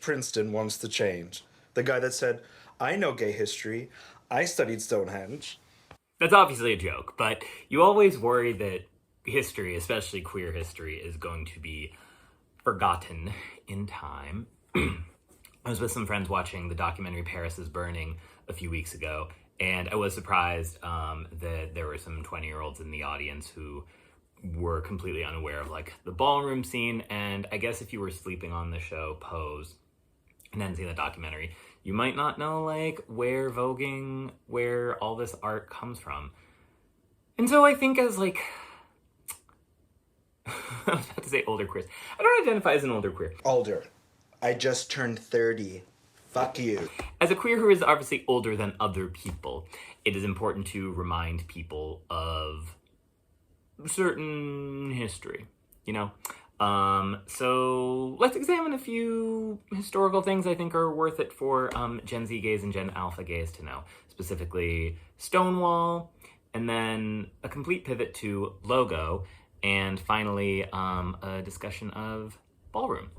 Princeton wants to change. The guy that said, I know gay history. I studied Stonehenge. That's obviously a joke, but you always worry that history, especially queer history, is going to be forgotten in time. I was with some friends watching the documentary Paris is Burning a few weeks ago, and I was surprised that there were some 20-year-olds in the audience who were completely unaware of like the ballroom scene. And I guess if you were sleeping on the show Pose and then seeing the documentary, you might not know like where voguing, where all this art comes from. And so I think as like I was about to say older queers. I don't identify as an older queer. Older. I just turned 30. Fuck you. As a queer who is obviously older than other people, it is important to remind people of certain history, you know? So let's examine a few historical things I think are worth it for Gen Z gays and Gen Alpha gays to know. Specifically Stonewall, and then a complete pivot to Logo, and finally a discussion of Ballroom.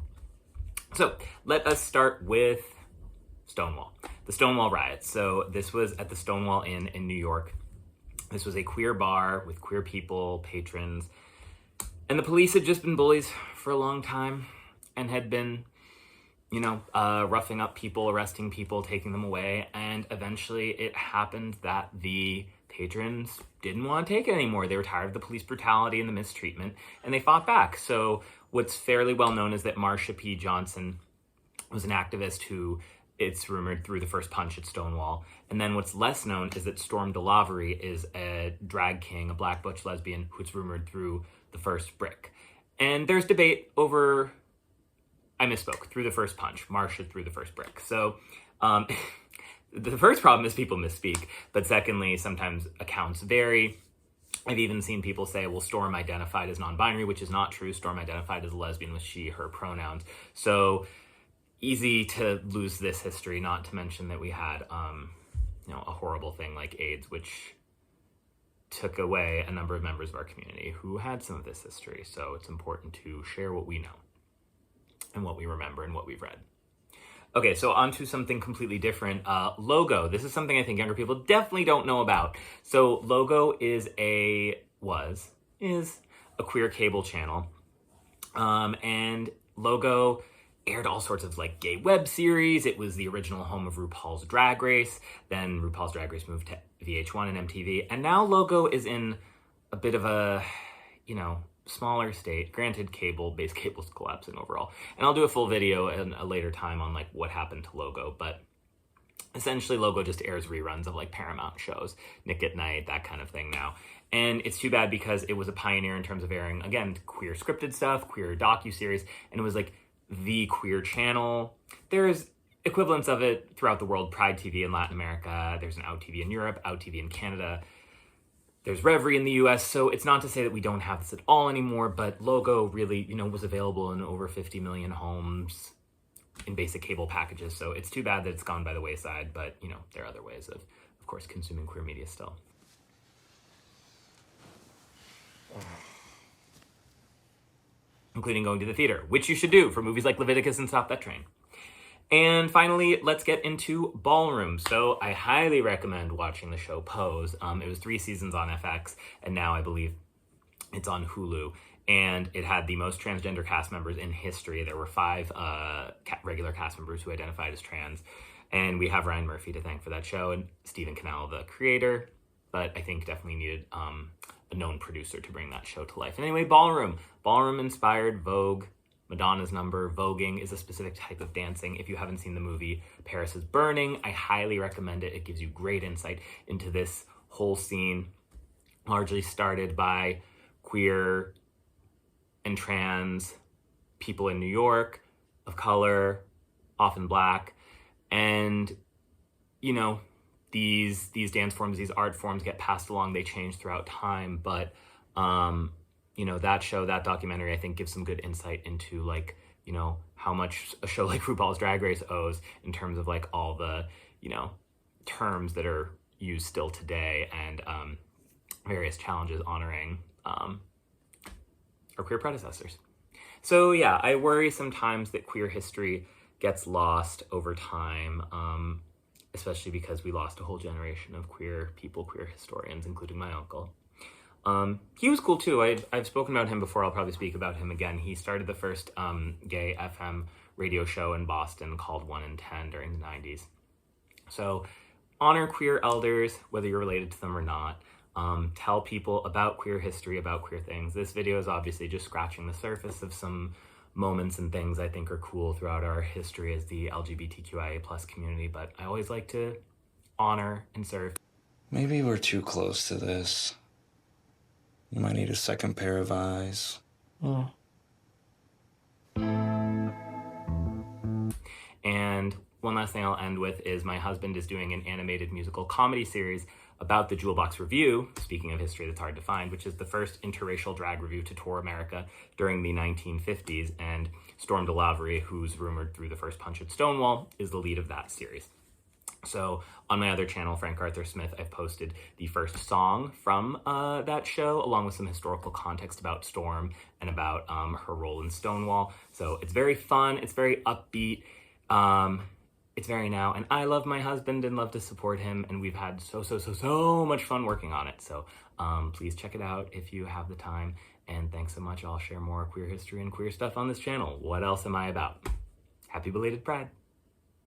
So let us start with Stonewall. The Stonewall Riots. So this was at the Stonewall Inn in New York. This was a queer bar with queer people, patrons, and the police had just been bullies for a long time and had been, roughing up people, arresting people, taking them away. And eventually it happened that the patrons didn't want to take it anymore. They were tired of the police brutality and the mistreatment, and they fought back. So what's fairly well known is that Marsha P. Johnson was an activist who, it's rumored, threw the first punch at Stonewall. And then what's less known is that Storm DeLavery is a drag king, a black butch lesbian, who's rumored threw the first brick. And there's debate over, I misspoke, threw the first punch. Marsha threw the first brick. So the first problem is people misspeak. But secondly, sometimes accounts vary. I've even seen people say, well, Storm identified as non-binary, which is not true. Storm identified as a lesbian with she, her pronouns. So easy to lose this history, not to mention that we had, a horrible thing like AIDS, which took away a number of members of our community who had some of this history. So it's important to share what we know and what we remember and what we've read. Okay, so on to something completely different. Logo. This is something I think younger people definitely don't know about. So Logo is a queer cable channel. And Logo aired all sorts of like gay web series. It was the original home of RuPaul's Drag Race. Then RuPaul's Drag Race moved to VH1 and MTV. And now Logo is in a bit of a, smaller state. Granted, base cable's collapsing overall. And I'll do a full video in a later time on like what happened to Logo. But essentially Logo just airs reruns of like Paramount shows, Nick at Night, that kind of thing now. And it's too bad because it was a pioneer in terms of airing, again, queer scripted stuff, queer docuseries, and it was like the queer channel. There's equivalents of it throughout the world. Pride TV in Latin America. There's an Out TV in Europe, Out TV in Canada. There's Reverie in the US. So it's not to say that we don't have this at all anymore, but Logo really, was available in over 50 million homes in basic cable packages. So it's too bad that it's gone by the wayside, but, there are other ways of course, consuming queer media still. Including going to the theater, which you should do for movies like Leviticus and Stop That Train. And finally, let's get into Ballroom. So I highly recommend watching the show Pose. It was 3 seasons on FX, and now I believe it's on Hulu. And it had the most transgender cast members in history. There were 5 regular cast members who identified as trans. And we have Ryan Murphy to thank for that show, and Stephen Cannell, the creator. But I think definitely needed a known producer to bring that show to life. And anyway, Ballroom. Ballroom inspired Vogue, Madonna's number. Voguing is a specific type of dancing. If you haven't seen the movie Paris is Burning, I highly recommend it. It gives you great insight into this whole scene, largely started by queer and trans people in New York, of color, often Black. And, these dance forms, these art forms get passed along, they change throughout time. But, that show, that documentary, I think gives some good insight into how much a show like RuPaul's Drag Race owes in terms of like all the, terms that are used still today, and various challenges honoring our queer predecessors. So yeah, I worry sometimes that queer history gets lost over time, especially because we lost a whole generation of queer people, queer historians, including my uncle. He was cool too. I've spoken about him before. I'll probably speak about him again. He started the first gay FM radio show in Boston called 1 in 10 during the 90s. So honor queer elders, whether you're related to them or not. Tell people about queer history, about queer things. This video is obviously just scratching the surface of some moments and things I think are cool throughout our history as the LGBTQIA plus community, but I always like to honor and serve. Maybe we're too close to this. You might need a second pair of eyes. And one last thing I'll end with is my husband is doing an animated musical comedy series about the Jewel Box Revue, speaking of history that's hard to find, which is the first interracial drag revue to tour America during the 1950s. And Storm DeLavery, who's rumored through the first punch at Stonewall, is the lead of that series. So on my other channel, Frank Arthur Smith, I've posted the first song from that show, along with some historical context about Storm and about her role in Stonewall. So it's very fun. It's very upbeat. It's very now, and I love my husband and love to support him, and we've had so much fun working on it. So please check it out if you have the time, and thanks so much. I'll share more queer history and queer stuff on this channel. What else am I about? Happy belated Pride.